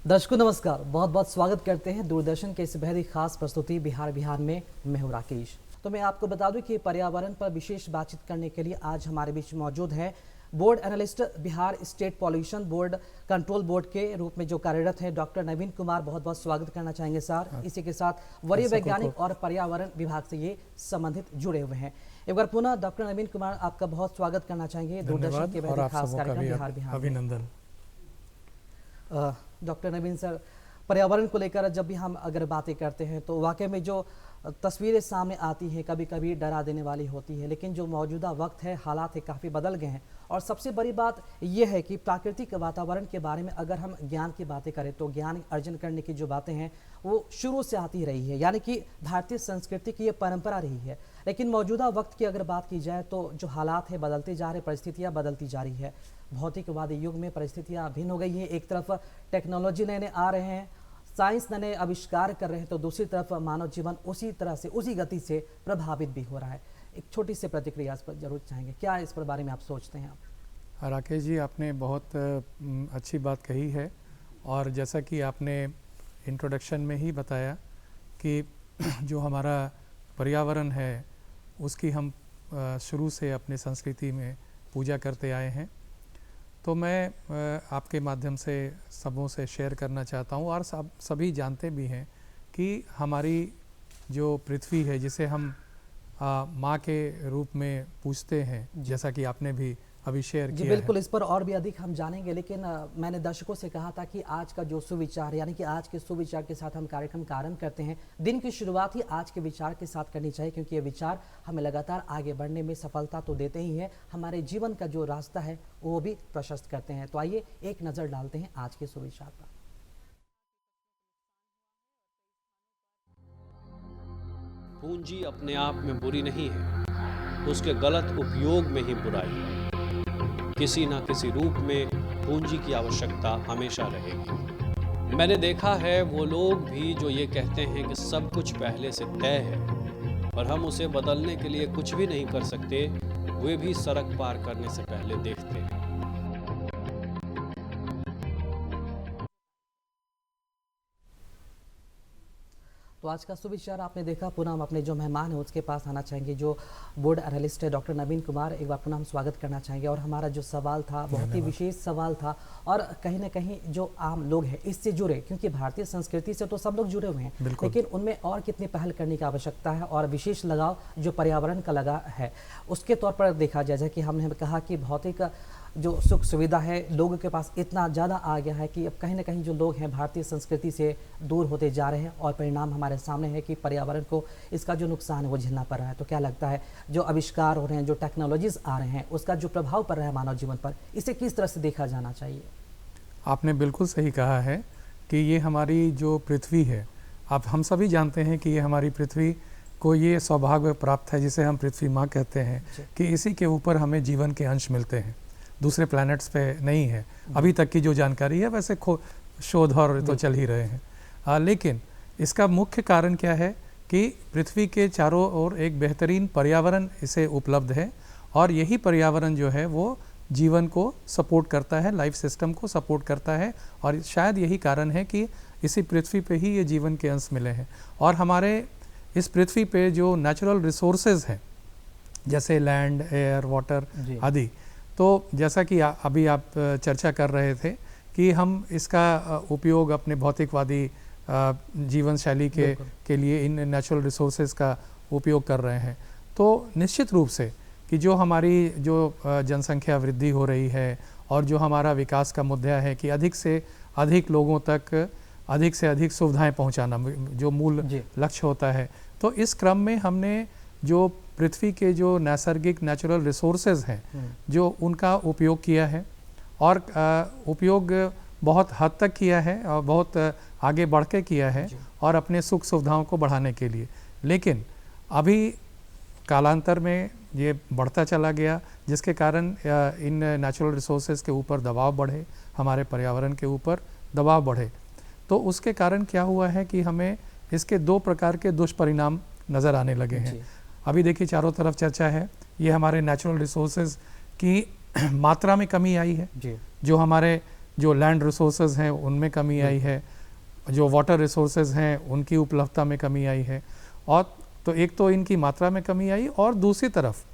दर्शकों नमस्कार, बहुत बहुत स्वागत करते हैं दूरदर्शन के इस बेहद ही खास प्रस्तुति बिहार में। मैं हूं राकेश। तो मैं आपको बता दूं कि पर्यावरण पर विशेष बातचीत करने के लिए आज हमारे बीच मौजूद हैं board analyst, Bihar state pollution board control board के रूप में जो कार्यरत है डॉक्टर नवीन कुमार। बहुत बहुत स्वागत करना चाहेंगे सर। इसी के साथ वरीय वैज्ञानिक और पर्यावरण विभाग से ये संबंधित जुड़े हुए हैं। एक बार पुनः डॉक्टर नवीन कुमार, आपका बहुत स्वागत करना चाहेंगे दूरदर्शन के बेहद खास कार्यक्रम बिहार। अभिनंदन। डॉक्टर नवीन सर, पर्यावरण को लेकर जब भी हम अगर बातें करते हैं तो वाकई में जो तस्वीरें सामने आती हैं कभी कभी डरा देने वाली होती है, लेकिन जो मौजूदा वक्त है, हालात है काफ़ी बदल गए हैं। और सबसे बड़ी बात यह है कि प्राकृतिक वातावरण के बारे में अगर हम ज्ञान की बातें करें तो ज्ञान अर्जन करने की जो बातें हैं वो शुरू से आती रही है, यानी कि भारतीय संस्कृति की ये परंपरा रही है। लेकिन मौजूदा वक्त की अगर बात की जाए तो जो हालात है बदलते जा रहे, परिस्थितियाँ बदलती जा रही है। भौतिकवादी युग में परिस्थितियाँ भिन्न हो गई हैं। एक तरफ टेक्नोलॉजी नए आ रहे हैं, साइंस नए आविष्कार कर रहे हैं, तो दूसरी तरफ मानव जीवन उसी तरह से उसी गति से प्रभावित भी हो रहा है। एक छोटी सी प्रतिक्रिया इस पर जरूर चाहेंगे, क्या इस पर बारे में आप सोचते हैं? आप राकेश जी, आपने बहुत अच्छी बात कही है। और जैसा कि आपने इंट्रोडक्शन में ही बताया कि जो हमारा पर्यावरण है उसकी हम शुरू से अपनी संस्कृति में पूजा करते आए हैं। तो मैं आपके माध्यम से सबों से शेयर करना चाहता हूँ, और सभी जानते भी हैं कि हमारी जो पृथ्वी है जिसे हम माँ के रूप में पूजते हैं, जैसा कि आपने भी अभी शेयर किया है। बिल्कुल, इस पर और भी अधिक हम जानेंगे, लेकिन मैंने दर्शकों से कहा था कि आज का जो सुविचार, यानी कि आज के सुविचार के साथ हम कार्यक्रम का आरंभ करते हैं। दिन की शुरुआत ही आज के विचार के साथ करनी चाहिए, क्योंकि ये विचार हमें लगातार आगे बढ़ने में सफलता तो देते ही हैं, हमारे जीवन का जो रास्ता है वो भी प्रशस्त करते हैं। तो आइए एक नज़र डालते हैं आज के सुविचार पर। पूंजी अपने आप में बुरी नहीं है, उसके गलत उपयोग में ही बुराई है। किसी न किसी रूप में पूंजी की आवश्यकता हमेशा रहेगी। मैंने देखा है वो लोग भी जो ये कहते हैं कि सब कुछ पहले से तय है और हम उसे बदलने के लिए कुछ भी नहीं कर सकते, वे भी सड़क पार करने से पहले देखते हैं। तो आज का सुविचार आपने देखा। पुनः हम अपने जो मेहमान हैं उसके पास आना चाहेंगे, जो बोर्ड एनालिस्ट है डॉक्टर नवीन कुमार। एक बार पुनः हम स्वागत करना चाहेंगे। और हमारा जो सवाल था बहुत ही विशेष सवाल था, और कहीं ना कहीं जो आम लोग हैं इससे जुड़े, क्योंकि भारतीय संस्कृति से तो सब लोग जुड़े हुए हैं, लेकिन उनमें और कितनी पहल करने की आवश्यकता है, और विशेष लगाव जो पर्यावरण का लगा है उसके तौर पर देखा जाए। जैसे कि हमने कहा कि भौतिक जो सुख सुविधा है लोगों के पास इतना ज़्यादा आ गया है कि अब कहीं ना कहीं जो लोग हैं भारतीय संस्कृति से दूर होते जा रहे हैं, और परिणाम हमारे सामने है कि पर्यावरण को इसका जो नुकसान है वो झेलना पड़ रहा है। तो क्या लगता है जो आविष्कार हो रहे हैं, जो टेक्नोलॉजीज आ रहे हैं, उसका जो प्रभाव पड़ रहा है मानव जीवन पर, इसे किस तरह से देखा जाना चाहिए? आपने बिल्कुल सही कहा है कि ये हमारी जो पृथ्वी है, अब हम सभी जानते हैं कि ये हमारी पृथ्वी को ये सौभाग्य प्राप्त है जिसे हम पृथ्वी माँ कहते हैं, कि इसी के ऊपर हमें जीवन के अंश मिलते हैं, दूसरे प्लैनेट्स पे नहीं है। अभी तक की जो जानकारी है, वैसे शोध और तो चल ही रहे हैं, लेकिन इसका मुख्य कारण क्या है कि पृथ्वी के चारों ओर एक बेहतरीन पर्यावरण इसे उपलब्ध है, और यही पर्यावरण जो है वो जीवन को सपोर्ट करता है, लाइफ सिस्टम को सपोर्ट करता है। और शायद यही कारण है कि इसी पृथ्वी पे ही ये जीवन के अंश मिले हैं। और हमारे इस पृथ्वी पे जो नेचुरल रिसोर्सेज हैं, जैसे लैंड, एयर, वाटर आदि, तो जैसा कि अभी आप चर्चा कर रहे थे कि हम इसका उपयोग अपने भौतिकवादी जीवन शैली के लिए इन नेचुरल रिसोर्सेज का उपयोग कर रहे हैं, तो निश्चित रूप से कि जो हमारी जो जनसंख्या वृद्धि हो रही है और जो हमारा विकास का मुद्दा है कि अधिक से अधिक लोगों तक अधिक से अधिक सुविधाएं पहुंचाना जो मूल लक्ष्य होता है, तो इस क्रम में हमने जो पृथ्वी के जो नैसर्गिक नेचुरल रिसोर्सेज हैं जो उनका उपयोग किया है, और उपयोग बहुत हद तक किया है और बहुत आगे बढ़ के किया है, और अपने सुख सुविधाओं को बढ़ाने के लिए। लेकिन अभी कालांतर में ये बढ़ता चला गया, जिसके कारण इन नेचुरल रिसोर्सेज के ऊपर दबाव बढ़े, हमारे पर्यावरण के ऊपर दबाव बढ़े। तो उसके कारण क्या हुआ है कि हमें इसके दो प्रकार के दुष्परिणाम नज़र आने लगे हैं। अभी देखिए चारों तरफ चर्चा है, ये हमारे नेचुरल रिसोर्सेज की मात्रा में कमी आई है, जो हमारे जो लैंड रिसोर्सेज हैं उनमें कमी आई है, जो वाटर रिसोर्सेज हैं उनकी उपलब्धता में कमी आई है। और तो एक तो इनकी मात्रा में कमी आई, और दूसरी तरफ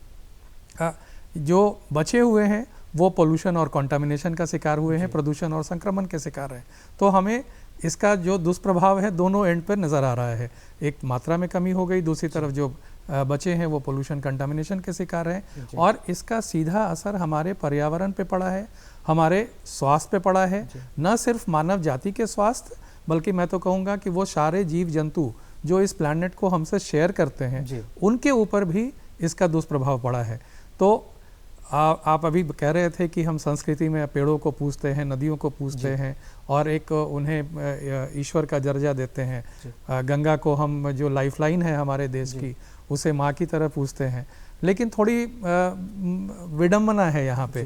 जो बचे हुए हैं वो पोल्यूशन और कंटामिनेशन का शिकार हुए हैं, प्रदूषण और संक्रमण के शिकार हैं। तो हमें इसका जो दुष्प्रभाव है दोनों एंड पर नज़र आ रहा है। एक मात्रा में कमी हो गई, दूसरी तरफ जो बचे हैं वो पोल्यूशन कंटामिनेशन के शिकार हैं, और इसका सीधा असर हमारे पर्यावरण पे पड़ा है, हमारे स्वास्थ्य पे पड़ा है। न सिर्फ मानव जाति के स्वास्थ्य, बल्कि मैं तो कहूँगा कि वो सारे जीव जंतु जो इस प्लैनेट को हमसे शेयर करते हैं उनके ऊपर भी इसका दुष्प्रभाव पड़ा है। तो आप अभी कह रहे थे कि हम संस्कृति में पेड़ों को पूजते हैं, नदियों को पूजते हैं, और एक उन्हें ईश्वर का दर्जा देते हैं। गंगा को हम जो लाइफलाइन है हमारे देश की, उसे माँ की तरह पूजते हैं। लेकिन थोड़ी विडंबना है यहाँ पे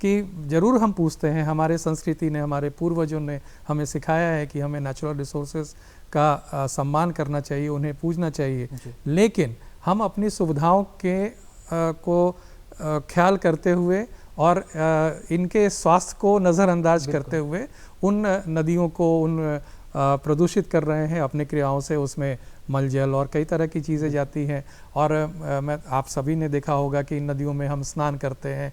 कि जरूर हम पूछते हैं, हमारे संस्कृति ने, हमारे पूर्वजों ने हमें सिखाया है कि हमें नेचुरल रिसोर्सेज का सम्मान करना चाहिए, उन्हें पूजना चाहिए, लेकिन हम अपनी सुविधाओं के को ख्याल करते हुए और इनके स्वास्थ्य को नज़रअंदाज करते हुए उन नदियों को प्रदूषित कर रहे हैं अपने क्रियाओं से। उसमें मल जल और कई तरह की चीज़ें जाती हैं, और आप सभी ने देखा होगा कि इन नदियों में हम स्नान करते हैं,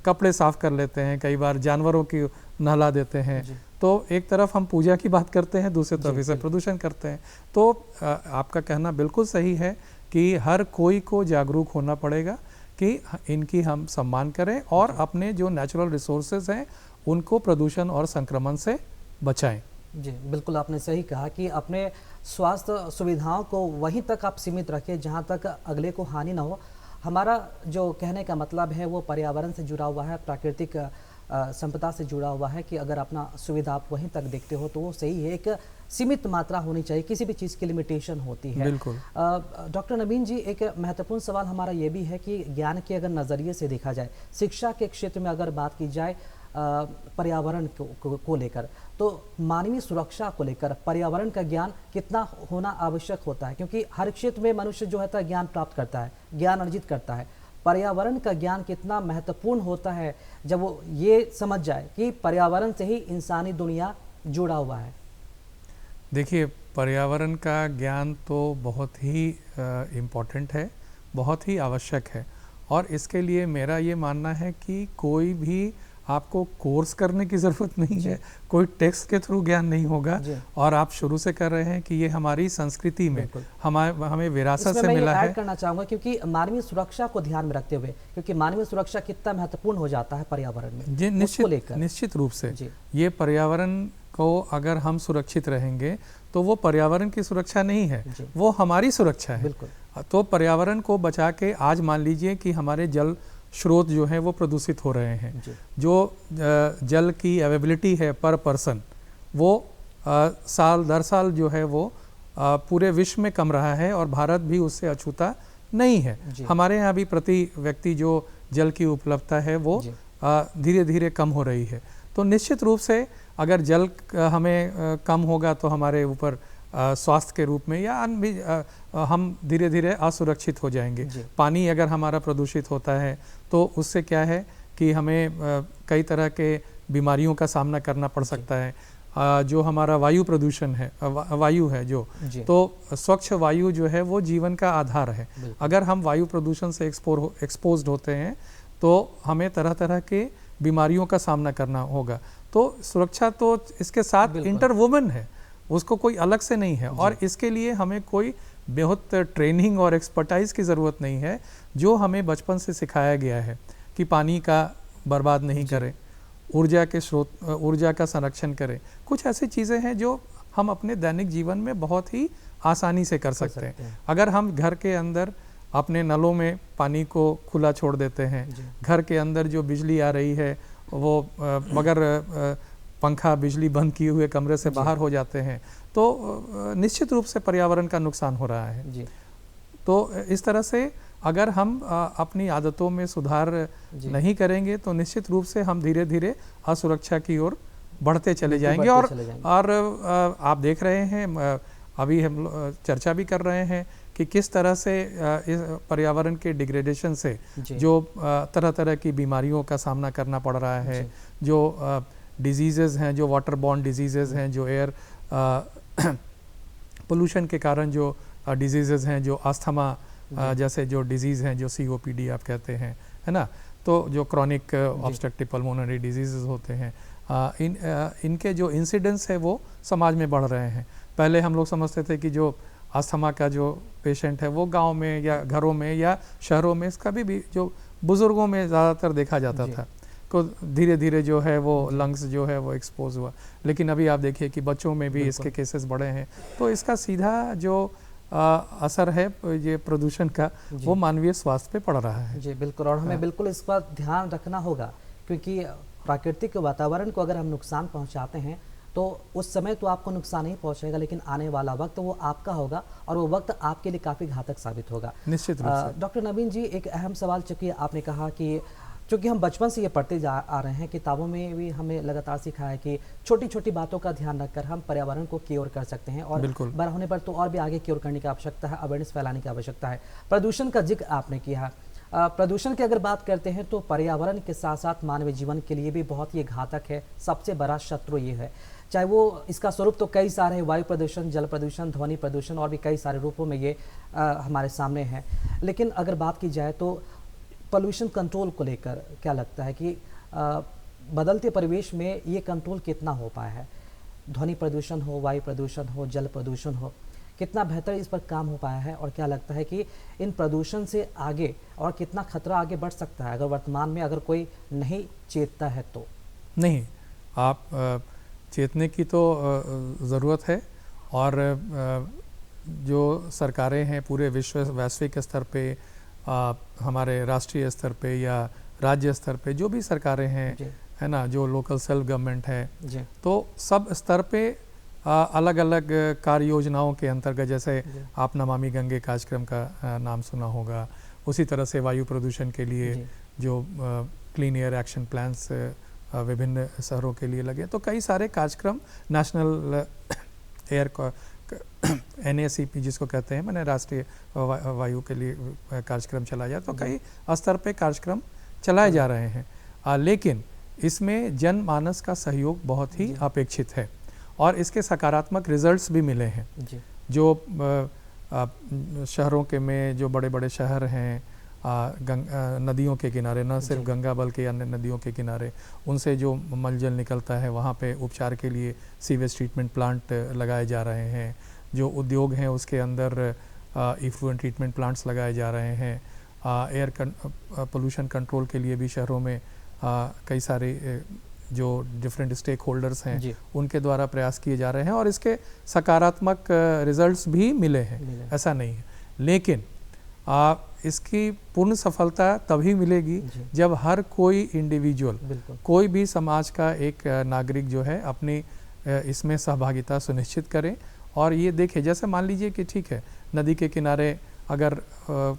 कपड़े साफ कर लेते हैं, कई बार जानवरों की नहला देते हैं। तो एक तरफ हम पूजा की बात करते हैं, दूसरी तरफ इसे प्रदूषण करते हैं। तो आपका कहना बिल्कुल सही है कि हर कोई को जागरूक होना पड़ेगा कि इनकी हम सम्मान करें और अपने जो नेचुरल रिसोर्सेज हैं उनको प्रदूषण और संक्रमण से बचाएं। जी बिल्कुल, आपने सही कहा कि अपने स्वास्थ्य सुविधाओं को वहीं तक आप सीमित रखें जहां तक अगले को हानि ना हो। हमारा जो कहने का मतलब है वो पर्यावरण से जुड़ा हुआ है, प्राकृतिक संपदा से जुड़ा हुआ है कि अगर अपना सुविधा आप वहीं तक देखते हो तो वो सही है। एक सीमित मात्रा होनी चाहिए, किसी भी चीज़ की लिमिटेशन होती है। बिल्कुल। डॉक्टर नवीन जी, एक महत्वपूर्ण सवाल हमारा ये भी है कि ज्ञान के अगर नज़रिए से देखा जाए, शिक्षा के क्षेत्र में अगर बात की जाए पर्यावरण को लेकर, तो मानवीय सुरक्षा को लेकर पर्यावरण का ज्ञान कितना होना आवश्यक होता है? क्योंकि हर क्षेत्र में मनुष्य जो है ज्ञान प्राप्त करता है, ज्ञान अर्जित करता है। पर्यावरण का ज्ञान कितना महत्वपूर्ण होता है जब वो ये समझ जाए कि पर्यावरण से ही इंसानी दुनिया जुड़ा हुआ है? देखिए, पर्यावरण का ज्ञान तो बहुत ही इम्पोर्टेंट है, बहुत ही आवश्यक है, और इसके लिए मेरा ये मानना है कि कोई भी आपको कोर्स करने की ज़रूरत नहीं है, कोई टेक्स्ट के थ्रू ज्ञान नहीं होगा, और आप शुरू से कर रहे हैं कि ये हमारी संस्कृति में हमें विरासत से मिला है। ऐड करना चाहूँगा क्योंकि मानवीय सुरक्षा को ध्यान में रखते हुए, क्योंकि मानवीय सुरक्षा कितना महत्वपूर्ण हो जाता है पर्यावरण में, जी निश्चित रूप से ये पर्यावरण को अगर हम सुरक्षित रहेंगे तो वो पर्यावरण की सुरक्षा नहीं है, वो हमारी सुरक्षा है। तो पर्यावरण को बचा के, आज मान लीजिए कि हमारे जल स्रोत जो हैं वो प्रदूषित हो रहे हैं, जो जल की अवेलेबिलिटी है पर पर्सन वो साल दर साल जो है वो पूरे विश्व में कम रहा है, और भारत भी उससे अछूता नहीं है। हमारे यहाँ भी प्रति व्यक्ति जो जल की उपलब्धता है वो धीरे धीरे कम हो रही है। तो निश्चित रूप से अगर जल हमें कम होगा तो हमारे ऊपर स्वास्थ्य के रूप में या अन्य भी हम धीरे धीरे असुरक्षित हो जाएंगे। पानी अगर हमारा प्रदूषित होता है तो उससे क्या है कि हमें कई तरह के बीमारियों का सामना करना पड़ सकता है। जो हमारा वायु प्रदूषण है, वायु है जो, तो स्वच्छ वायु जो है वो जीवन का आधार है। अगर हम वायु प्रदूषण से एक्सपोज्ड होते हैं तो हमें तरह तरह के बीमारियों का सामना करना होगा। तो सुरक्षा तो इसके साथ इंटरवोवन है, उसको कोई अलग से नहीं है, और इसके लिए हमें कोई बहुत ट्रेनिंग और एक्सपर्टाइज की ज़रूरत नहीं है। जो हमें बचपन से सिखाया गया है कि पानी का बर्बाद नहीं करें, ऊर्जा के स्रोत, ऊर्जा का संरक्षण करें, कुछ ऐसी चीज़ें हैं जो हम अपने दैनिक जीवन में बहुत ही आसानी से कर सकते हैं। अगर हम घर के अंदर अपने नलों में पानी को खुला छोड़ देते हैं, घर के अंदर जो बिजली आ रही है वो मगर पंखा बिजली बंद किए हुए कमरे से बाहर हो जाते हैं, तो निश्चित रूप से पर्यावरण का नुकसान हो रहा है। तो इस तरह से अगर हम अपनी आदतों में सुधार नहीं करेंगे तो निश्चित रूप से हम धीरे धीरे असुरक्षा की ओर बढ़ते चले जाएंगे। और आप देख रहे हैं, अभी हम चर्चा भी कर रहे हैं कि किस तरह से इस पर्यावरण के डिग्रेडेशन से जो तरह तरह की बीमारियों का सामना करना पड़ रहा है, जो डिजीज़ेज़ हैं, जो वाटर बॉर्न डिजीज़ेज़ हैं, जो एयर पोल्यूशन के कारण जो डिजीज़ेज़ हैं, जो अस्थमा जैसे जो डिजीज़ हैं, जो COPD आप कहते हैं, है ना, तो जो क्रॉनिक ऑब्स्ट्रक्टिव पल्मोनरी डिजीज़ेज़ होते हैं, इनके जो इंसिडेंस है वो समाज में बढ़ रहे हैं। पहले हम लोग समझते थे कि जो अस्थमा का जो पेशेंट है वो गांव में या घरों में या शहरों में, इसका भी जो बुज़ुर्गों में ज़्यादातर देखा जाता था, को धीरे धीरे जो है वो लंग्स जो है वो एक्सपोज हुआ। लेकिन अभी आप देखिए कि बच्चों में भी इसके केसेस बढ़े हैं। तो इसका सीधा जो असर है ये प्रदूषण का, वो मानवीय स्वास्थ्य पे पड़ रहा है। जी बिल्कुल, और हमें बिल्कुल इस पर ध्यान रखना होगा, क्योंकि प्राकृतिक वातावरण को अगर हम नुकसान पहुंचाते हैं तो उस समय तो आपको नुकसान नहीं पहुंचेगा, लेकिन आने वाला वक्त वो आपका होगा और वो वक्त आपके लिए काफ़ी घातक साबित होगा। निश्चित रूप से। डॉक्टर नवीन जी, एक अहम सवाल, चूँकि आपने कहा कि चूँकि हम बचपन से ये पढ़ते आ रहे हैं, किताबों में भी हमें लगातार सिखाया है कि छोटी छोटी बातों का ध्यान रखकर हम पर्यावरण को क्योर कर सकते हैं, और बड़ा होने पर तो और भी आगे क्योर करने की आवश्यकता है, अवेयरनेस फैलाने की आवश्यकता है। प्रदूषण का जिक्र आपने किया है। प्रदूषण की अगर बात करते हैं तो पर्यावरण के साथ साथ मानवीय जीवन के लिए भी बहुत ही घातक है। सबसे बड़ा शत्रु ये है, चाहे वो इसका स्वरूप तो कई सारे हैं, वायु प्रदूषण, जल प्रदूषण, ध्वनि प्रदूषण, और भी कई सारे रूपों में ये हमारे सामने है। लेकिन अगर बात की जाए तो पोल्यूशन कंट्रोल को लेकर क्या लगता है कि बदलते परिवेश में ये कंट्रोल कितना हो पाया है? ध्वनि प्रदूषण हो, वायु प्रदूषण हो, जल प्रदूषण हो, कितना बेहतर इस पर काम हो पाया है? और क्या लगता है कि इन प्रदूषण से आगे और कितना खतरा आगे बढ़ सकता है अगर वर्तमान में अगर कोई नहीं चेतता है तो? नहीं, आप चेतने की तो ज़रूरत है, और जो सरकारें हैं पूरे वैश्विक स्तर पे, हमारे राष्ट्रीय स्तर पे या राज्य स्तर पे जो भी सरकारें हैं, है ना, जो लोकल सेल्फ गवर्नमेंट है, तो सब स्तर पे अलग अलग कार्य योजनाओं के अंतर्गत, जैसे आप नमामि गंगे कार्यक्रम का नाम सुना होगा, उसी तरह से वायु प्रदूषण के लिए जो क्लीन एयर एक्शन प्लान्स विभिन्न शहरों के लिए लगे, तो कई सारे कार्यक्रम नेशनल एयर NACP जिसको कहते हैं, मैंने राष्ट्रीय वायु के लिए कार्यक्रम चलाया जाए, तो कई स्तर पे कार्यक्रम चलाए जा रहे हैं। लेकिन इसमें जनमानस का सहयोग बहुत ही अपेक्षित है, और इसके सकारात्मक रिजल्ट्स भी मिले हैं। जो शहरों के में जो बड़े बड़े शहर हैं, नदियों के किनारे, न सिर्फ गंगा बल्कि अन्य नदियों के किनारे, उनसे जो मलजल निकलता है वहाँ पे उपचार के लिए सीवेज ट्रीटमेंट प्लांट लगाए जा रहे हैं। जो उद्योग हैं उसके अंदर इफ्लुएंट ट्रीटमेंट प्लांट्स लगाए जा रहे हैं। एयर पोल्यूशन कंट्रोल के लिए भी शहरों में कई सारे जो डिफरेंट स्टेक होल्डर्स हैं उनके द्वारा प्रयास किए जा रहे हैं, और इसके सकारात्मक रिजल्ट्स भी मिले हैं, ऐसा नहीं है। लेकिन इसकी पूर्ण सफलता तभी मिलेगी जब हर कोई इंडिविजुअल, कोई भी समाज का एक नागरिक जो है अपनी इसमें सहभागिता सुनिश्चित करे और ये देखे। जैसे मान लीजिए कि ठीक है, नदी के किनारे अगर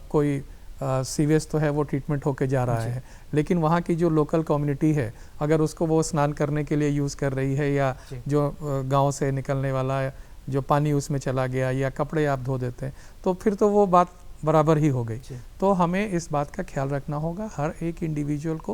कोई सीवेज तो है वो ट्रीटमेंट होके जा रहा है, लेकिन वहाँ की जो लोकल कम्युनिटी है अगर उसको वो स्नान करने के लिए यूज़ कर रही है, या जो गांव से निकलने वाला जो पानी उसमें चला गया, या कपड़े आप धो देते हैं, तो फिर तो वो बात बराबर ही हो गई। तो हमें इस बात का ख्याल रखना होगा हर एक इंडिविजुअल को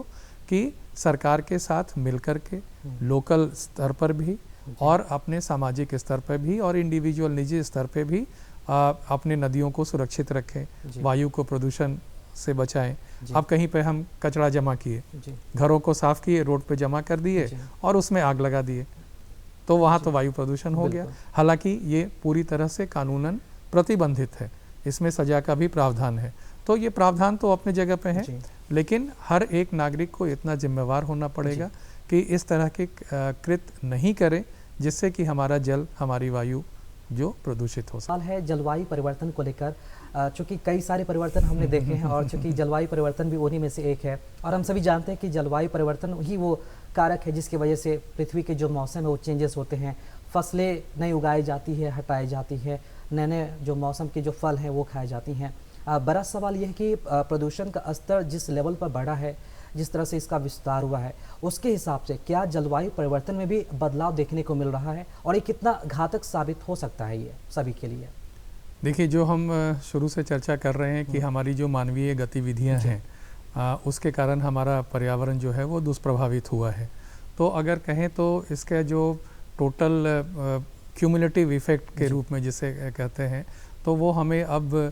कि सरकार के साथ मिलकर के लोकल स्तर पर भी और अपने सामाजिक स्तर पर भी और इंडिविजुअल निजी स्तर पर भी अपने नदियों को सुरक्षित रखें, वायु को प्रदूषण से बचाएं। अब कहीं पे हम कचरा जमा किए, घरों को साफ किए, रोड पे जमा कर दिए और उसमें आग लगा दिए, तो वहाँ तो वायु प्रदूषण हो गया। हालांकि ये पूरी तरह से कानूनन प्रतिबंधित है, इसमें सजा का भी प्रावधान है। तो ये प्रावधान तो अपने जगह पे है, लेकिन हर एक नागरिक को इतना जिम्मेवार होना पड़ेगा कि इस तरह के कृत्य नहीं करे जिससे कि हमारा जल, हमारी वायु जो प्रदूषित हो। सवाल है जलवायु परिवर्तन को लेकर, चूँकि कई सारे परिवर्तन हमने देखे हैं और चूँकि जलवायु परिवर्तन भी उन्हीं में से एक है, और हम सभी जानते हैं कि जलवायु परिवर्तन ही वो कारक है जिसकी वजह से पृथ्वी के जो मौसम है वो चेंजेस होते हैं, फसलें नई उगाई जाती है, हटाई जाती है, नए नए जो मौसम के जो फल हैं वो खाई जाती हैं। बड़ा सवाल यह है कि प्रदूषण का स्तर जिस लेवल पर बढ़ा है, जिस तरह से इसका विस्तार हुआ है, उसके हिसाब से क्या जलवायु परिवर्तन में भी बदलाव देखने को मिल रहा है, और ये कितना घातक साबित हो सकता है ये सभी के लिए? देखिए, जो हम शुरू से चर्चा कर रहे हैं कि हमारी जो मानवीय गतिविधियां हैं उसके कारण हमारा पर्यावरण जो है वो दुष्प्रभावित हुआ है। तो अगर कहें तो इसका जो टोटल क्यूमुलेटिव इफ़ेक्ट के रूप में जिसे कहते हैं, तो वो हमें अब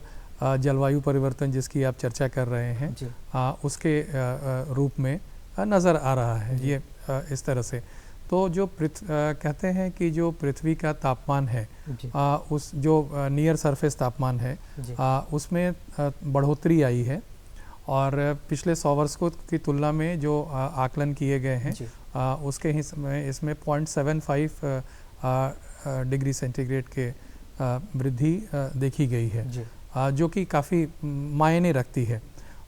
जलवायु परिवर्तन जिसकी आप चर्चा कर रहे हैं उसके रूप में नज़र आ रहा है। ये इस तरह से तो जो कहते हैं कि जो पृथ्वी का तापमान है उस जो नियर सरफेस तापमान है उसमें बढ़ोतरी आई है, और पिछले 100 वर्ष की तुलना में जो आकलन किए गए हैं उसके इसमें 0.75 डिग्री सेंटीग्रेड के वृद्धि देखी गई है, जो कि काफ़ी मायने रखती है।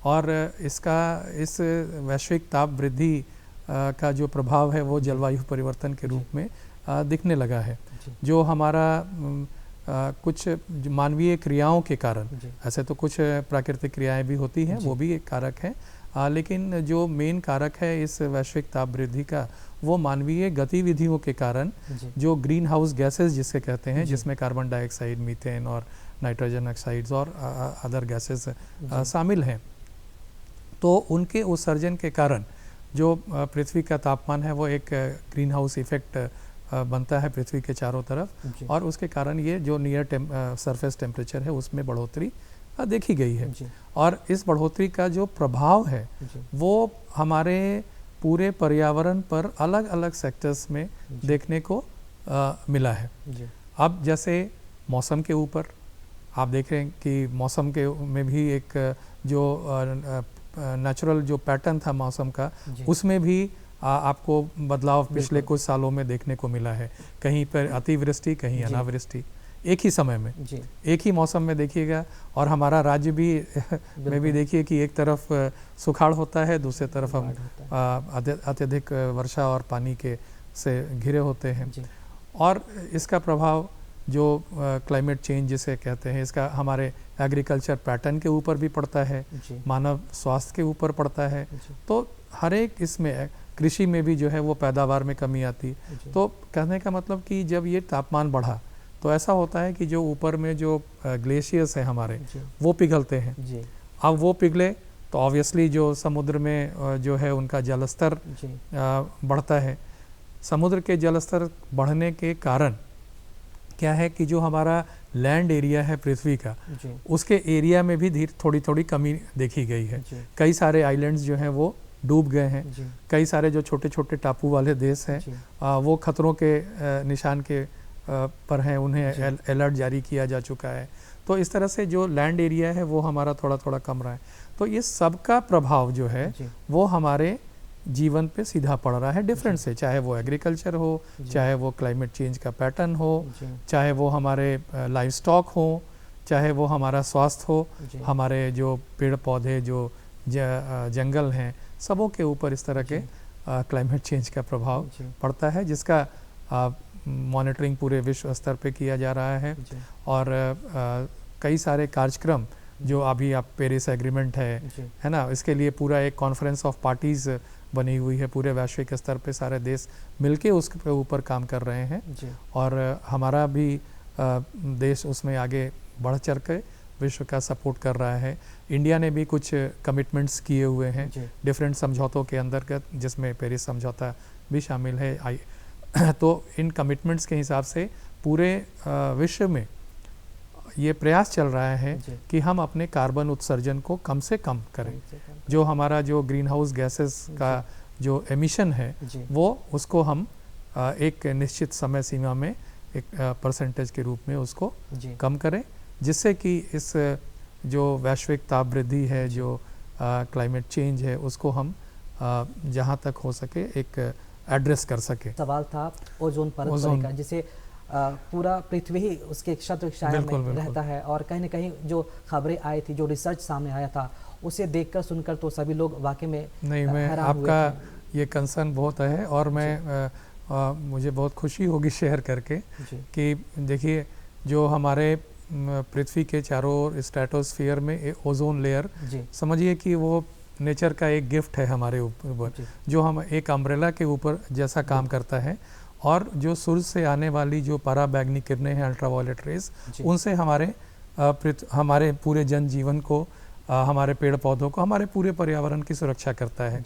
और इसका इस वैश्विक ताप वृद्धि का जो प्रभाव है वो जलवायु परिवर्तन के रूप में दिखने लगा है, जो हमारा कुछ मानवीय क्रियाओं के कारण, ऐसे तो कुछ प्राकृतिक क्रियाएं भी होती हैं, वो भी एक कारक है, लेकिन जो मेन कारक है इस वैश्विक ताप वृद्धि का वो मानवीय गतिविधियों के कारण जो ग्रीन हाउस गैसेस जिसे कहते हैं, जिसमें कार्बन डाइऑक्साइड, मीथेन और नाइट्रोजन ऑक्साइड्स और अदर गैसेस शामिल हैं, तो उनके उत्सर्जन के कारण जो पृथ्वी का तापमान है वो एक ग्रीन हाउस इफेक्ट बनता है पृथ्वी के चारों तरफ, और उसके कारण ये जो नियर सरफेस टेम्परेचर है उसमें बढ़ोतरी देखी गई है। और इस बढ़ोतरी का जो प्रभाव है वो हमारे पूरे पर्यावरण पर अलग अलग सेक्टर्स में देखने को मिला है। अब जैसे मौसम के ऊपर आप देख रहे हैं कि मौसम के में भी एक जो नेचुरल जो पैटर्न था मौसम का, उसमें भी आपको बदलाव पिछले कुछ सालों में देखने को मिला है। कहीं पर अतिवृष्टि, कहीं अनावृष्टि, एक ही समय में एक ही मौसम में देखिएगा। और हमारा राज्य भी में भी देखिए कि एक तरफ सुखाड़ होता है, दूसरी तरफ हम अत्यधिक वर्षा और पानी के से घिरे होते हैं। और इसका प्रभाव जो क्लाइमेट चेंज जिसे कहते हैं, इसका हमारे एग्रीकल्चर पैटर्न के ऊपर भी पड़ता है, मानव स्वास्थ्य के ऊपर पड़ता है। तो हर एक इसमें कृषि में भी जो है वो पैदावार में कमी आती। तो कहने का मतलब कि जब ये तापमान बढ़ा तो ऐसा होता है कि जो ऊपर में जो ग्लेशियर्स हैं हमारे वो पिघलते हैं। अब वो पिघले तो ऑब्वियसली जो समुद्र में जो है उनका जलस्तर बढ़ता है। समुद्र के जलस्तर बढ़ने के कारण क्या है कि जो हमारा लैंड एरिया है पृथ्वी का, उसके एरिया में भी थोड़ी थोड़ी कमी देखी गई है। कई सारे आइलैंड्स जो हैं वो डूब गए हैं। कई सारे जो छोटे छोटे टापू वाले देश हैं वो खतरों के निशान के पर हैं, उन्हें अलर्ट जारी किया जा चुका है। तो इस तरह से जो लैंड एरिया है वो हमारा थोड़ा थोड़ा कम रहा है। तो ये सबका प्रभाव जो है वो हमारे जीवन पे सीधा पड़ रहा है डिफरेंट से, चाहे वो एग्रीकल्चर हो, चाहे वो क्लाइमेट चेंज का पैटर्न हो, चाहे वो हमारे लाइफ स्टॉक हो, चाहे वो हमारा स्वास्थ्य हो, हमारे जो पेड़ पौधे जो जंगल हैं, सबों के ऊपर इस तरह के क्लाइमेट चेंज का प्रभाव पड़ता है, जिसका मॉनिटरिंग पूरे विश्व स्तर पे किया जा रहा है। और कई सारे कार्यक्रम जो अभी आप पेरिस एग्रीमेंट है ना, इसके लिए पूरा एक कॉन्फ्रेंस ऑफ पार्टीज़ बनी हुई है, पूरे वैश्विक स्तर पे सारे देश मिलके उसके ऊपर काम कर रहे हैं। और हमारा भी देश उसमें आगे बढ़ चढ़ के विश्व का सपोर्ट कर रहा है। इंडिया ने भी कुछ कमिटमेंट्स किए हुए हैं डिफरेंट समझौतों के अंतर्गत, जिसमें पेरिस समझौता भी शामिल है। तो इन कमिटमेंट्स के हिसाब से पूरे विश्व में ये प्रयास चल रहा है कि हम अपने कार्बन उत्सर्जन को कम से कम करें। जो हमारा जो ग्रीन हाउस गैसेस का जो एमिशन है वो उसको हम एक निश्चित समय सीमा में एक परसेंटेज के रूप में उसको कम करें, जिससे कि इस जो वैश्विक ताप वृद्धि है, जो क्लाइमेट चेंज है, उसको हम जहाँ तक हो सके एक एड्रेस कर सके। सवाल था ओजोन परत का, जिसे पूरा पृथ्वी ही उसके छत्र छाया में रहता है। और कहीं न कहीं जो खबरें आई थी, जो रिसर्च सामने आया था, उसे देखकर सुनकर तो सभी लोग वाकई में नहीं, मैं आपका ये कंसर्न बहुत है और मैं मुझे बहुत खुशी होगी शेयर करके कि देखिए जो हमारे पृथ्वी के चारों ओर स्ट्रेटोस्फीयर में ओजोन लेयर, समझिए कि वो नेचर का एक गिफ्ट है हमारे ऊपर, जो हम एक अम्ब्रेला के ऊपर जैसा काम करता है। और जो सूर्य से आने वाली जो पराबैंगनी किरणें हैं, अल्ट्रावायलेट रेज, उनसे हमारे पूरे जनजीवन को, हमारे पेड़ पौधों को, हमारे पूरे पर्यावरण की सुरक्षा करता है।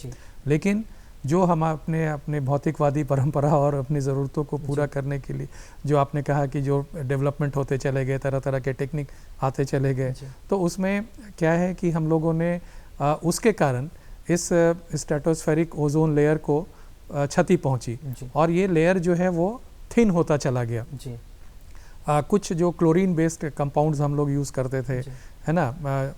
लेकिन जो हम अपने अपने भौतिकवादी परंपरा और अपनी ज़रूरतों को पूरा करने के लिए, जो आपने कहा कि जो डेवलपमेंट होते चले गए, तरह तरह के टेक्निक आते चले गए, तो उसमें क्या है कि हम लोगों ने उसके कारण इस स्ट्रेटोस्फेरिक ओजोन लेयर को क्षति पहुंची और ये लेयर जो है वो थिन होता चला गया। कुछ जो क्लोरीन बेस्ड कंपाउंड्स हम लोग यूज़ करते थे, है ना,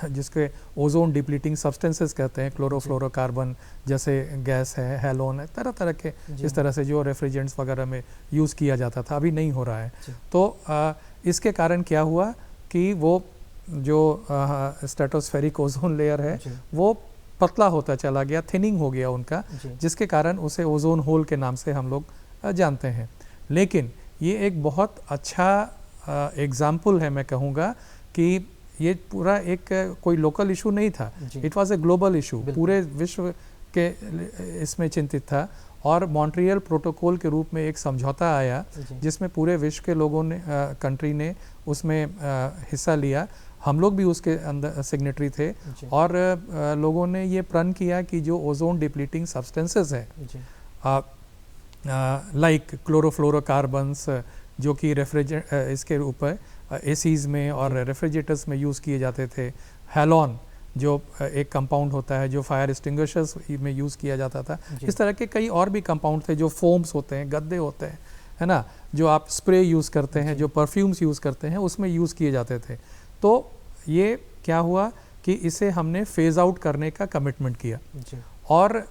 जिसके ओजोन डिप्लीटिंग सब्सटेंसेस कहते हैं, क्लोरोफ्लोरोकार्बन जैसे गैस है, हैलोन है, तरह तरह के इस तरह से जो रेफ्रिजरेंट्स वगैरह में यूज़ किया जाता था, अभी नहीं हो रहा है। तो इसके कारण क्या हुआ कि वो जो स्ट्रेटोस्फेरिक ओजोन लेयर है वो पतला होता चला गया, थिनिंग हो गया उनका, जिसके कारण उसे ओजोन होल के नाम से हम लोग जानते हैं। लेकिन ये एक बहुत अच्छा एग्जाम्पल है, मैं कहूँगा कि ये पूरा एक कोई लोकल इशू नहीं था, it was a global issue, पूरे विश्व के इसमें चिंतित था। और मॉन्ट्रियल प्रोटोकॉल के रूप में एक समझौता आया जिसमें पूरे विश्व के लोगों ने, कंट्री ने उसमें हिस्सा लिया, हम लोग भी उसके अंदर सिग्नेटरी थे। और लोगों ने ये प्रण किया कि जो ओजोन डिप्लीटिंग सब्सटेंसेस है, लाइक क्लोरोफ्लोरोकार्बन्स जो कि इसके ऊपर एसीज़ में और रेफ्रिजरेटर्स में यूज़ किए जाते थे, हैलोन जो एक कंपाउंड होता है जो फायर एक्सटिंग्विशर्स में यूज़ किया जाता था, इस तरह के कई और भी कंपाउंड थे जो फोम्स होते हैं, गद्दे होते हैं, है ना, जो आप स्प्रे यूज़ करते हैं, जो परफ्यूम्स यूज़ करते हैं, उसमें यूज़ किए जाते थे। तो ये क्या हुआ कि इसे हमने फेज़ आउट करने का कमिटमेंट किया। और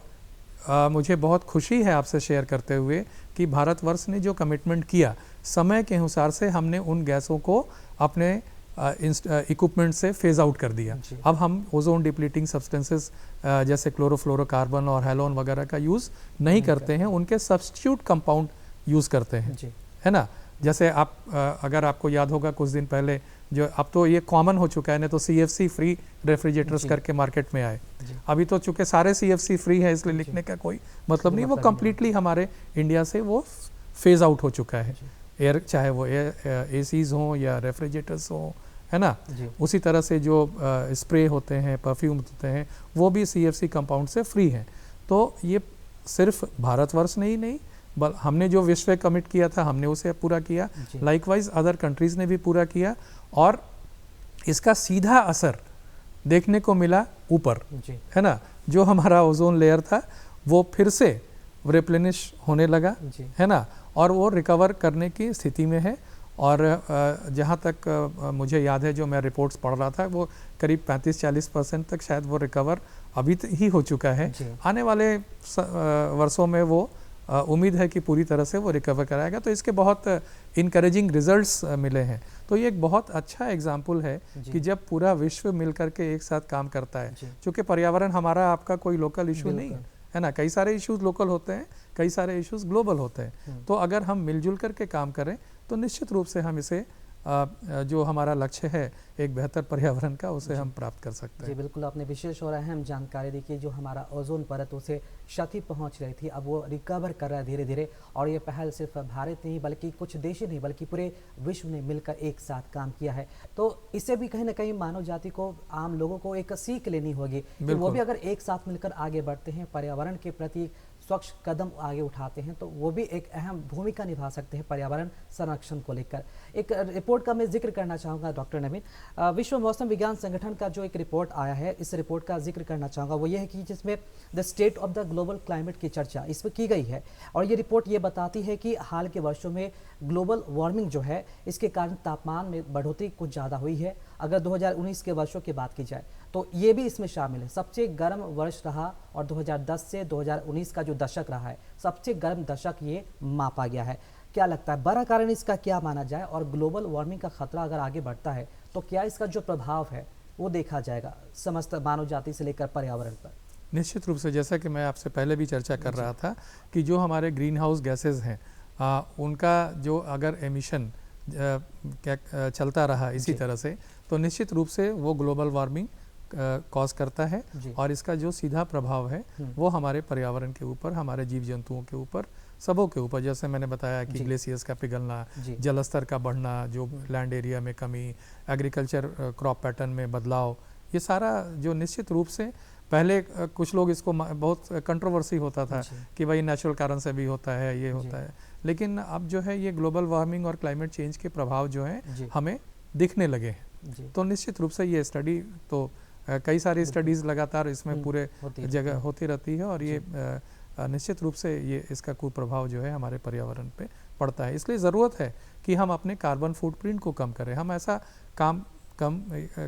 मुझे बहुत खुशी है आपसे शेयर करते हुए कि भारतवर्ष ने जो कमिटमेंट किया, समय के अनुसार से हमने उन गैसों को अपने इक्विपमेंट से फेज आउट कर दिया। अब हम ओजोन डिप्लीटिंग सब्सटेंसेस जैसे क्लोरोफ्लोरोकार्बन और हैलोन वगैरह का यूज़ नहीं करते हैं, उनके सब्स्टिट्यूट कंपाउंड यूज़ करते हैं, है ना। जैसे आप अगर आपको याद होगा कुछ दिन पहले, जो अब तो ये कॉमन हो चुका है, नहीं तो CFC फ्री रेफ्रिजरेटर्स करके मार्केट में आए। अभी तो चूंकि सारे CFC फ्री है इसलिए लिखने का कोई मतलब नहीं, वो कम्प्लीटली हमारे इंडिया से वो फेज आउट हो चुका है। एयर, चाहे वो एसीज हों या रेफ्रिजरेटर्स हों, है ना। उसी तरह से जो स्प्रे होते हैं, परफ्यूम होते हैं, वो भी CFC कंपाउंड से फ्री हैं। तो ये सिर्फ भारतवर्ष ने ही नहीं, हमने जो विश्व कमिट किया था हमने उसे पूरा किया, लाइकवाइज अदर कंट्रीज़ ने भी पूरा किया। और इसका सीधा असर देखने को मिला ऊपर, है ना। जो हमारा ओजोन लेयर था वो फिर से रिप्लेनिश होने लगा, है ना, और वो रिकवर करने की स्थिति में है। और जहाँ तक मुझे याद है, जो मैं रिपोर्ट्स पढ़ रहा था, वो करीब 35-40% तक शायद वो रिकवर अभी ही हो चुका है। आने वाले वर्षों में वो उम्मीद है कि पूरी तरह से वो रिकवर कराएगा। तो इसके बहुत इनकरेजिंग रिजल्ट्स मिले हैं। तो ये एक बहुत अच्छा एग्जाम्पल है कि जब पूरा विश्व मिलकर के एक साथ काम करता है, क्योंकि पर्यावरण हमारा आपका कोई लोकल इशू नहीं है ना, कई सारे इश्यूज लोकल होते हैं, कई सारे इश्यूज ग्लोबल होते हैं। तो अगर हम मिलजुल करके काम करें तो निश्चित रूप से हम इसे जो हमारा लक्ष्य है एक बेहतर पर्यावरण का, उसे हम प्राप्त कर सकते हैं। जी बिल्कुल, आपने विशेष और अहम जानकारी दी कि जो हमारा ओजोन परत उसे क्षति पहुंच रही थी, अब वो रिकवर कर रहा है धीरे धीरे। और ये पहल सिर्फ भारत नहीं बल्कि कुछ देश ही नहीं बल्कि पूरे विश्व ने मिलकर एक साथ काम किया है। तो इससे भी कहीं ना कहीं मानव जाति को, आम लोगों को एक सीख लेनी होगी कि वो भी अगर एक साथ मिलकर आगे बढ़ते हैं, पर्यावरण के प्रति स्वच्छ कदम आगे उठाते हैं, तो वो भी एक अहम भूमिका निभा सकते हैं पर्यावरण संरक्षण को लेकर। एक रिपोर्ट का मैं जिक्र करना चाहूँगा डॉक्टर नवीन, विश्व मौसम विज्ञान संगठन का जो एक रिपोर्ट आया है, इस रिपोर्ट का जिक्र करना चाहूँगा। वो ये है कि जिसमें the state of the global climate की चर्चा इसमें की गई है। और ये रिपोर्ट ये बताती है कि हाल के वर्षों में ग्लोबल वार्मिंग जो है, इसके कारण तापमान में बढ़ोतरी कुछ ज़्यादा हुई है। अगर 2019 के वर्षों की बात की जाए तो ये भी इसमें शामिल है। सबसे गर्म वर्ष रहा और 2010 से 2019 का जो दशक रहा है, सबसे गर्म दशक ये मापा गया है। क्या लगता है बड़ा कारण इसका क्या माना जाए? और ग्लोबल वार्मिंग का खतरा अगर आगे बढ़ता है तो क्या इसका जो प्रभाव है वो देखा जाएगा समस्त मानव जाति से लेकर पर्यावरण पर? निश्चित रूप से, जैसा कि मैं आपसे पहले भी चर्चा कर रहा था कि जो हमारे ग्रीन हाउस गैसेज हैं, उनका जो अगर एमिशन चलता रहा इसी तरह से, तो निश्चित रूप से वो ग्लोबल वार्मिंग कॉज करता है। और इसका जो सीधा प्रभाव है वो हमारे पर्यावरण के ऊपर, हमारे जीव जंतुओं के ऊपर, सबों के ऊपर, जैसे मैंने बताया कि ग्लेशियर्स का पिघलना, जल स्तर का बढ़ना, जो लैंड एरिया में कमी, एग्रीकल्चर क्रॉप पैटर्न में बदलाव, ये सारा जो निश्चित रूप से पहले कुछ लोग इसको बहुत कंट्रोवर्सी होता था जी। कि भाई नेचुरल कारण से भी होता है, ये होता है, लेकिन अब जो है ये ग्लोबल वार्मिंग और क्लाइमेट चेंज के प्रभाव जो हैं जी हमें दिखने लगे हैं। जी तो निश्चित रूप से ये स्टडी तो कई सारी स्टडीज़ लगातार इसमें पूरे होती जगह है। होती रहती है और ये निश्चित रूप से ये इसका कुप्रभाव जो है हमारे पर्यावरण पे पड़ता है। इसलिए ज़रूरत है कि हम अपने कार्बन फुटप्रिंट को कम करें, हम ऐसा काम कम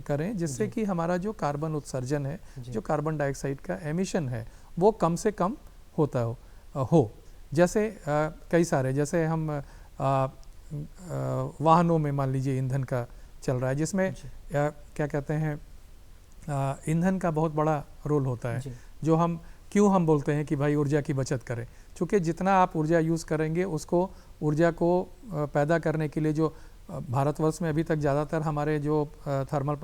करें जिससे कि हमारा जो कार्बन उत्सर्जन है, जो कार्बन डाइऑक्साइड का एमिशन है, वो कम से कम होता हो। जैसे कई सारे, जैसे हम वाहनों में मान लीजिए ईंधन का चल रहा है, जिसमें क्या कहते हैं, ईंधन का बहुत बड़ा रोल होता है। जो क्यों हम बोलते हैं कि भाई ऊर्जा की बचत करें, क्योंकि जितना आप ऊर्जा यूज़ करेंगे उसको ऊर्जा को पैदा करने के लिए जो भारतवर्ष में अभी तक ज़्यादातर हमारे जो थर्मल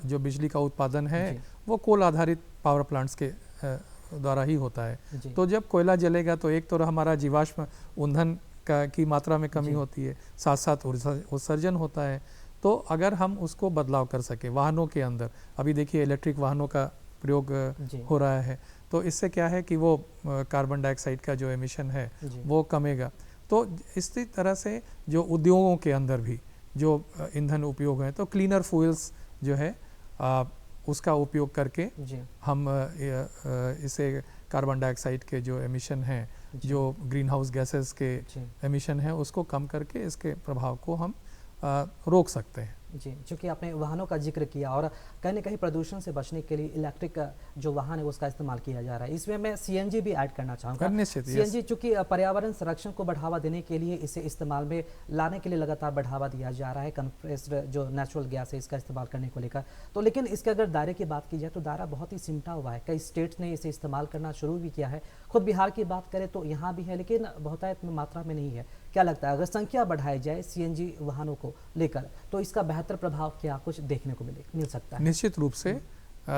जो बिजली का उत्पादन है वो कोल आधारित पावर प्लांट्स के द्वारा ही होता है। तो जब कोयला जलेगा तो एक तो हमारा जीवाश्म ईंधन की मात्रा में कमी होती है, साथ साथ उत्सर्जन होता है। तो अगर हम उसको बदलाव कर सके वाहनों के अंदर, अभी देखिए इलेक्ट्रिक वाहनों का प्रयोग हो रहा है, तो इससे क्या है कि वो कार्बन डाइऑक्साइड का जो एमिशन है वो कमेगा। तो इसी तरह से जो उद्योगों के अंदर भी जो ईंधन उपयोग है, तो क्लीनर फ्यूल्स जो है उसका उपयोग करके हम इसे कार्बन डाइऑक्साइड के जो एमिशन हैं, जो ग्रीन हाउस गैसेस के एमिशन हैं, उसको कम करके इसके प्रभाव को हम रोक सकते हैं। जी, चूँकि आपने वाहनों का जिक्र किया और कहीं न कहीं प्रदूषण से बचने के लिए इलेक्ट्रिक जो वाहन है उसका इस्तेमाल किया जा रहा है। इसमें मैं सीएनजी भी ऐड करना चाहूँगा। सीएनजी चूँकि पर्यावरण संरक्षण को बढ़ावा देने के लिए इसे इस्तेमाल में लाने के लिए लगातार बढ़ावा दिया जा रहा है, कंप्रेस्ड जो नेचुरल गैस है इसका इस्तेमाल करने को लेकर। तो लेकिन इसके अगर दायरे की बात की जाए तो दायरा बहुत ही सिमटा हुआ है। कई स्टेट्स ने इसे इस्तेमाल करना शुरू भी किया है, खुद बिहार की बात करें तो यहाँ भी है, लेकिन बहुतायत मात्रा में नहीं है। क्या लगता है अगर संख्या बढ़ाई जाए सीएनजी वाहनों को लेकर तो इसका बेहतर प्रभाव क्या कुछ देखने को मिल सकता है? निश्चित रूप से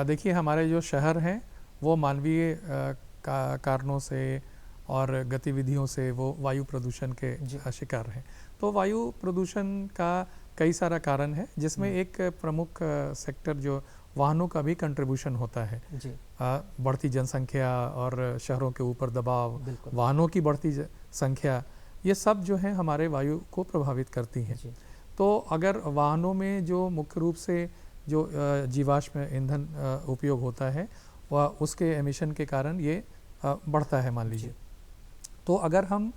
देखिए हमारे जो शहर हैं वो मानवीय कारणों से और गतिविधियों से वो वायु प्रदूषण के शिकार हैं। तो वायु प्रदूषण का कई सारा कारण है, जिसमें एक प्रमुख सेक्टर जो वाहनों का भी कंट्रीब्यूशन होता है। बढ़ती जनसंख्या और शहरों के ऊपर दबाव, वाहनों की बढ़ती संख्या, ये सब जो है हमारे वायु को प्रभावित करती हैं। तो अगर वाहनों में जो मुख्य रूप से जो जीवाश्म ईंधन उपयोग होता है वह उसके एमिशन के कारण ये बढ़ता है मान लीजिए, तो अगर हम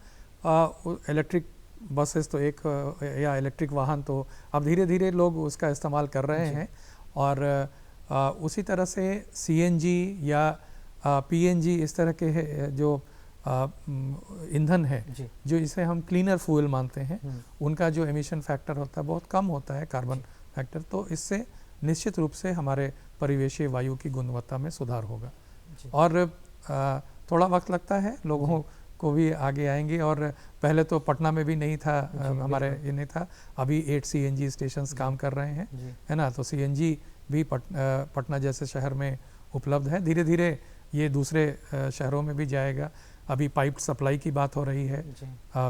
इलेक्ट्रिक बसेस तो एक या इलेक्ट्रिक वाहन तो अब धीरे धीरे लोग उसका इस्तेमाल कर रहे हैं, और उसी तरह से सीएनजी या पीएनजी इस तरह के जो ईंधन है जो इसे हम क्लीनर फ्यूल मानते हैं, उनका जो एमिशन फैक्टर होता है बहुत कम होता है, कार्बन फैक्टर। तो इससे निश्चित रूप से हमारे परिवेशीय वायु की गुणवत्ता में सुधार होगा। और थोड़ा वक्त लगता है, लोगों को भी आगे आएंगे, और पहले तो पटना में भी नहीं था, हमारे ये नहीं था, अभी 8 सीएनजी स्टेशंस काम कर रहे हैं, है ना। तो सीएनजी भी पटना जैसे शहर में उपलब्ध है, धीरे धीरे ये दूसरे शहरों में भी जाएगा। अभी पाइप सप्लाई की बात हो रही है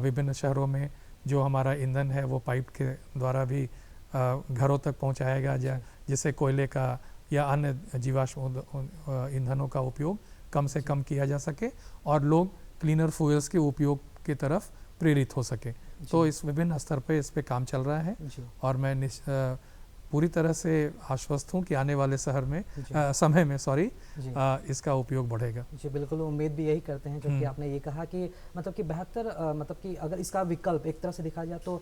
विभिन्न शहरों में, जो हमारा ईंधन है वो पाइप के द्वारा भी घरों तक पहुंचाएगा, जिससे कोयले का या अन्य जीवाश्म ईंधनों का उपयोग कम से कम किया जा सके और लोग क्लीनर फ्यूल्स के उपयोग की तरफ प्रेरित हो सके। तो इस विभिन्न स्तर पे इस पे काम चल रहा है, और मैं पूरी तरह से आश्वस्त हूँ कि आने वाले समय में इसका उपयोग बढ़ेगा। जी बिल्कुल, उम्मीद भी यही करते हैं, क्योंकि आपने ये कहा कि मतलब कि बेहतर मतलब कि अगर इसका विकल्प एक तरह से देखा जाए तो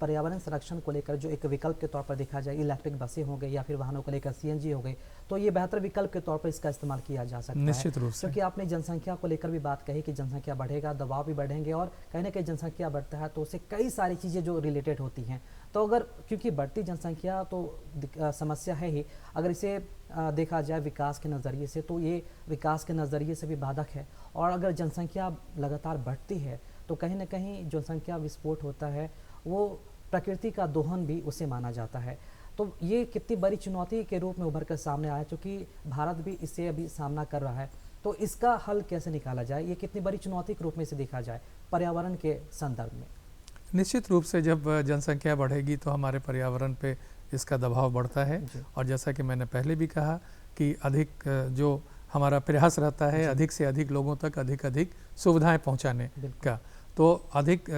पर्यावरण संरक्षण को लेकर जो एक विकल्प के तौर पर देखा जाए, इलेक्ट्रिक बसें हो गई या फिर वाहनों को लेकर सीएनजी हो गई, तो ये बेहतर विकल्प के तौर पर इसका इस्तेमाल किया जा सकता है। निश्चित रूप से, क्योंकि आपने जनसंख्या को लेकर भी बात कही कि जनसंख्या बढ़ेगा, दबाव भी बढ़ेंगे, और कहीं ना कहीं जनसंख्या बढ़ता है तो उससे कई सारी चीज़ें जो रिलेटेड होती हैं। तो अगर क्योंकि बढ़ती जनसंख्या तो समस्या है ही, अगर इसे देखा जाए विकास के नज़रिए से तो ये विकास के नज़रिए से भी बाधक है। और अगर जनसंख्या लगातार बढ़ती है तो कहीं ना कहीं जनसंख्या विस्फोट होता है, वो प्रकृति का दोहन भी उसे माना जाता है। तो ये कितनी बड़ी चुनौती के रूप में उभर कर सामने आया, क्योंकि भारत भी इससे अभी सामना कर रहा है। तो इसका हल कैसे निकाला जाए, ये कितनी बड़ी चुनौती के रूप में इसे देखा जाए पर्यावरण के संदर्भ में? निश्चित रूप से जब जनसंख्या बढ़ेगी तो हमारे पर्यावरण पे इसका दबाव बढ़ता है, और जैसा कि मैंने पहले भी कहा कि अधिक जो हमारा प्रयास रहता है अधिक से अधिक लोगों तक अधिक सुविधाएं पहुंचाने का, तो अधिक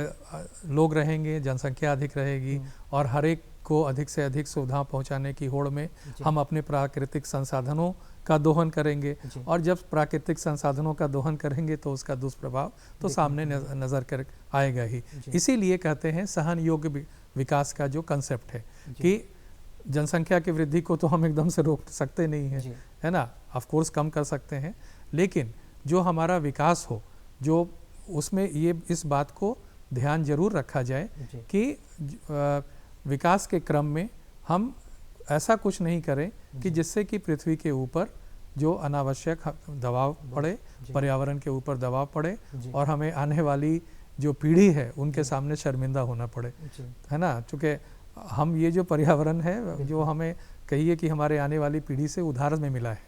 लोग रहेंगे, जनसंख्या अधिक रहेगी और हर एक को अधिक से अधिक सुविधा पहुंचाने की होड़ में हम अपने प्राकृतिक संसाधनों का दोहन करेंगे, और जब प्राकृतिक संसाधनों का दोहन करेंगे तो उसका दुष्प्रभाव तो सामने नज़र कर आएगा ही। इसीलिए कहते हैं सहन योग्य विकास का जो कंसेप्ट है कि जनसंख्या की वृद्धि को तो हम एकदम से रोक सकते नहीं हैं, है ना, ऑफ कोर्स कम कर सकते हैं, लेकिन जो हमारा विकास हो, जो उसमें ये इस बात को ध्यान जरूर रखा जाए कि विकास के क्रम में हम ऐसा कुछ नहीं करें कि जिससे कि पृथ्वी के ऊपर जो अनावश्यक दबाव पड़े, पर्यावरण के ऊपर दबाव पड़े और हमें आने वाली जो पीढ़ी है उनके सामने शर्मिंदा होना पड़े, है ना। चूँकि हम ये जो पर्यावरण है जो हमें कहिए कि हमारे आने वाली पीढ़ी से उधार में मिला है,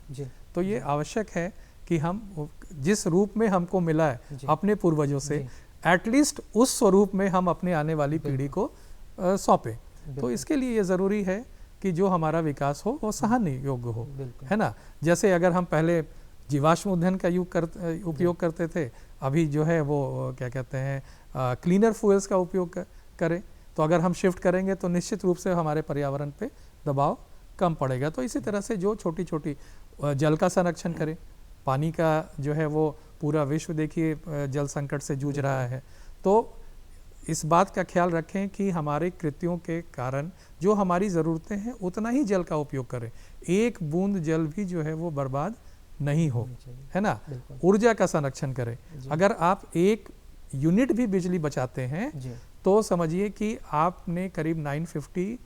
तो ये आवश्यक है कि हम जिस रूप में हमको मिला है अपने पूर्वजों से, एटलीस्ट उस स्वरूप में हम अपने आने वाली पीढ़ी को सौंपें। तो इसके लिए ये ज़रूरी है कि जो हमारा विकास हो वो सहन योग्य हो, है ना। जैसे अगर हम पहले जीवाश्म ईंधन का उपयोग करते थे, अभी जो है वो क्या कहते हैं क्लीनर फ्यूल्स का उपयोग करें, तो अगर हम शिफ्ट करेंगे तो निश्चित रूप से हमारे पर्यावरण पे दबाव कम पड़ेगा। तो इसी तरह से जो छोटी छोटी जल का संरक्षण करें, पानी का जो है वो पूरा विश्व देखिए जल संकट से जूझ रहा है, तो इस बात का ख्याल रखें कि हमारे कृत्यों के कारण जो हमारी ज़रूरतें हैं उतना ही जल का उपयोग करें, एक बूंद जल भी जो है वो बर्बाद नहीं हो, है ना। ऊर्जा का संरक्षण करें, अगर आप एक यूनिट भी बिजली बचाते हैं तो समझिए कि आपने करीब 950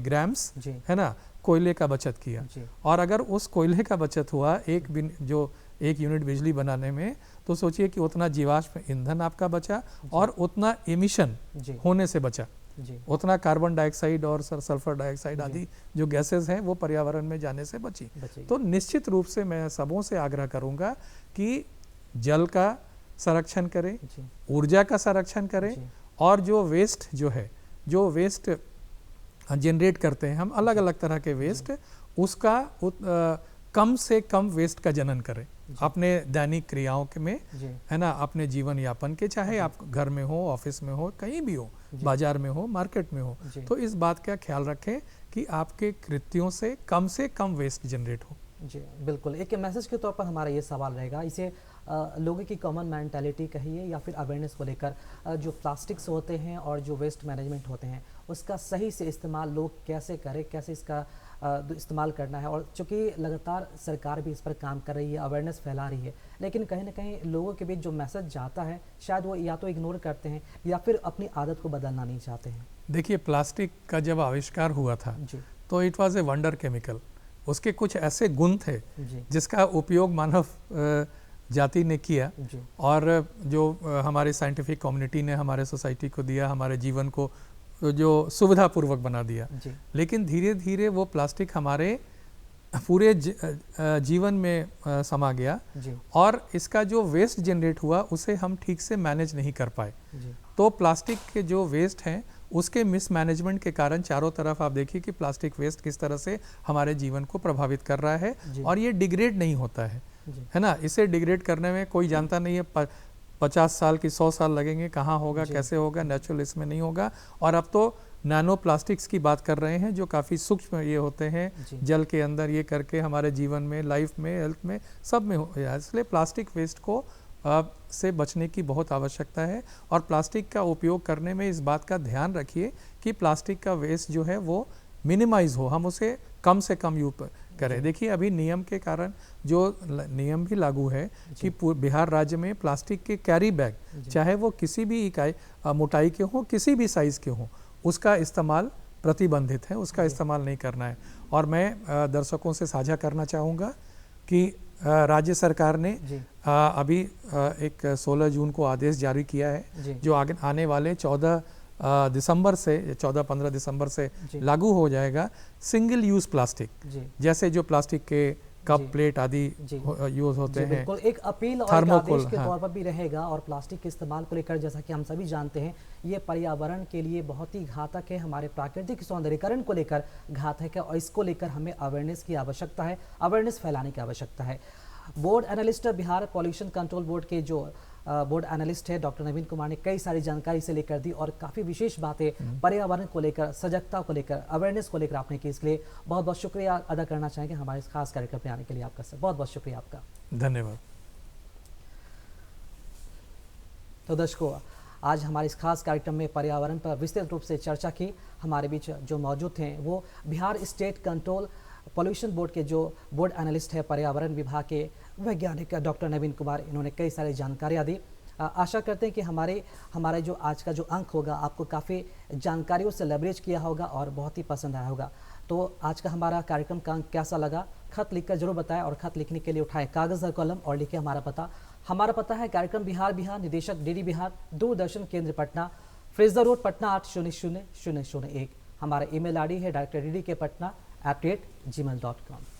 ग्राम्स, है ना, कोयले का बचत किया। और अगर उस कोयले का बचत हुआ एक यूनिट बिजली बनाने में, तो सोचिए कि उतना जीवाश्म ईंधन आपका बचा और उतना एमिशन होने से बचा, उतना कार्बन डाइऑक्साइड और सल्फर डाइऑक्साइड आदि जो गैसेस हैं वो पर्यावरण में जाने से बची। तो निश्चित रूप से मैं सबों से आग्रह करूंगा कि जल का संरक्षण करें, ऊर्जा का संरक्षण करें, और जो वेस्ट जो वेस्ट जनरेट करते हैं हम अलग अलग तरह के वेस्ट, उसका कम से कम वेस्ट का जनन करें अपने दैनिक क्रियाओं में, है ना, अपने जीवन यापन के, चाहे आप घर में हो, ऑफिस में हो, कहीं भी हो, बाजार में हो, मार्केट में हो, तो इस बात का ख्याल रखें कि आपके कृत्यों से कम वेस्ट जनरेट हो। जी बिल्कुल, एक मैसेज के तौर पर हमारा ये सवाल रहेगा, इसे लोगों की कॉमन मेंटालिटी कहिए या फिर अवेयरनेस को लेकर, जो प्लास्टिक्स होते हैं और जो वेस्ट मैनेजमेंट होते हैं उसका सही से इस्तेमाल लोग कैसे करें, कैसे इसका इस्तेमाल करना है। और चूँकि लगातार सरकार भी इस पर काम कर रही है, अवेयरनेस फैला रही है, लेकिन कहीं ना कहीं लोगों के बीच जो मैसेज जाता है शायद वो या तो इग्नोर करते हैं या फिर अपनी आदत को बदलना नहीं चाहते हैं। देखिए, प्लास्टिक का जब आविष्कार हुआ था तो it was a wonder chemical, उसके कुछ ऐसे गुण थे जिसका उपयोग मानव जाति ने किया, और जो हमारे साइंटिफिक कम्युनिटी ने हमारे सोसाइटी को दिया, हमारे जीवन को जो सुविधापूर्वक बना दिया। लेकिन धीरे धीरे वो प्लास्टिक हमारे पूरे जीवन में समा गया, और इसका जो वेस्ट जनरेट हुआ उसे हम ठीक से मैनेज नहीं कर पाए। तो प्लास्टिक के जो वेस्ट हैं उसके मिसमैनेजमेंट के कारण चारों तरफ आप देखिए कि प्लास्टिक वेस्ट किस तरह से हमारे जीवन को प्रभावित कर रहा है, और ये डिग्रेड नहीं होता है ना। इसे डिग्रेड करने में कोई जानता नहीं है 50 साल की 100 साल लगेंगे, कहाँ होगा, कैसे होगा, नेचुरल इसमें नहीं होगा। और अब तो नैनो प्लास्टिक्स की बात कर रहे हैं जो काफ़ी सूक्ष्म ये होते हैं, जल के अंदर ये करके हमारे जीवन में, लाइफ में, हेल्थ में, सब में हो। इसलिए प्लास्टिक वेस्ट को से बचने की बहुत आवश्यकता है, और प्लास्टिक का उपयोग करने में इस बात का ध्यान रखिए कि प्लास्टिक का वेस्ट जो है वो मिनिमाइज हो, हम उसे कम से कम यूज करें। देखिए, अभी नियम के कारण जो नियम भी लागू है कि बिहार राज्य में प्लास्टिक के कैरी बैग, चाहे वो किसी भी इकाई मोटाई के हों, किसी भी साइज़ के हों, उसका इस्तेमाल प्रतिबंधित है, उसका इस्तेमाल नहीं करना है। और मैं दर्शकों से साझा करना चाहूँगा कि राज्य सरकार ने अभी एक 16 जून को आदेश जारी किया है, जो आने वाले 14-15 दिसंबर से लागू हो जाएगा। सिंगल यूज़ प्लास्टिक, जैसे जो प्लास्टिक के कप जी। प्लेट आदि जी। यूज़ होते जी, हैं। बिल्कुल एक अपील और एक थर्मोकोल, आदेश के हाँ। तौर पर भी रहेगा। और प्लास्टिक के इस्तेमाल को लेकर जैसा कि हम सभी जानते हैं ये पर्यावरण के लिए बहुत ही घातक है, हमारे प्राकृतिक सौंदर्यीकरण को लेकर घातक है और इसको लेकर हमें अवेयरनेस की आवश्यकता है, अवेयरनेस फैलाने की आवश्यकता है। Board analyst Bihar pollution control board के जो बोर्ड एनालिस्ट है डॉक्टर नवीन कुमार ने कई सारी जानकारी से लेकर दी और काफ़ी विशेष बातें पर्यावरण को लेकर, सजगता को लेकर, अवेयरनेस को लेकर आपने की। इसलिए बहुत बहुत शुक्रिया अदा करना चाहेंगे हमारे इस खास कार्यक्रम में आने के लिए आपका सर, बहुत बहुत शुक्रिया आपका। धन्यवाद। तो दर्शकों, आज हमारे इस खास कार्यक्रम में पर्यावरण पर विस्तृत रूप से चर्चा की। हमारे बीच जो मौजूद थे वो Bihar state control pollution board के जो बोर्ड एनालिस्ट है, पर्यावरण विभाग के वैज्ञानिक डॉक्टर नवीन कुमार। इन्होंने कई सारी जानकारियाँ दी। आशा करते हैं कि हमारे जो आज का जो अंक होगा आपको काफ़ी जानकारियों से लेवरेज किया होगा और बहुत ही पसंद आया होगा। तो आज का हमारा कार्यक्रम का अंक कैसा लगा खत लिखकर जरूर बताएं और खत लिखने के लिए उठाएं कागज़ और कलम और लिखें हमारा पता है कार्यक्रम बिहार निदेशक डीडी बिहार, दूरदर्शन केंद्र पटना, फ्रेजर रोड पटना 800001। हमारा ईमेल आईडी है director dd के patna@gmail.com।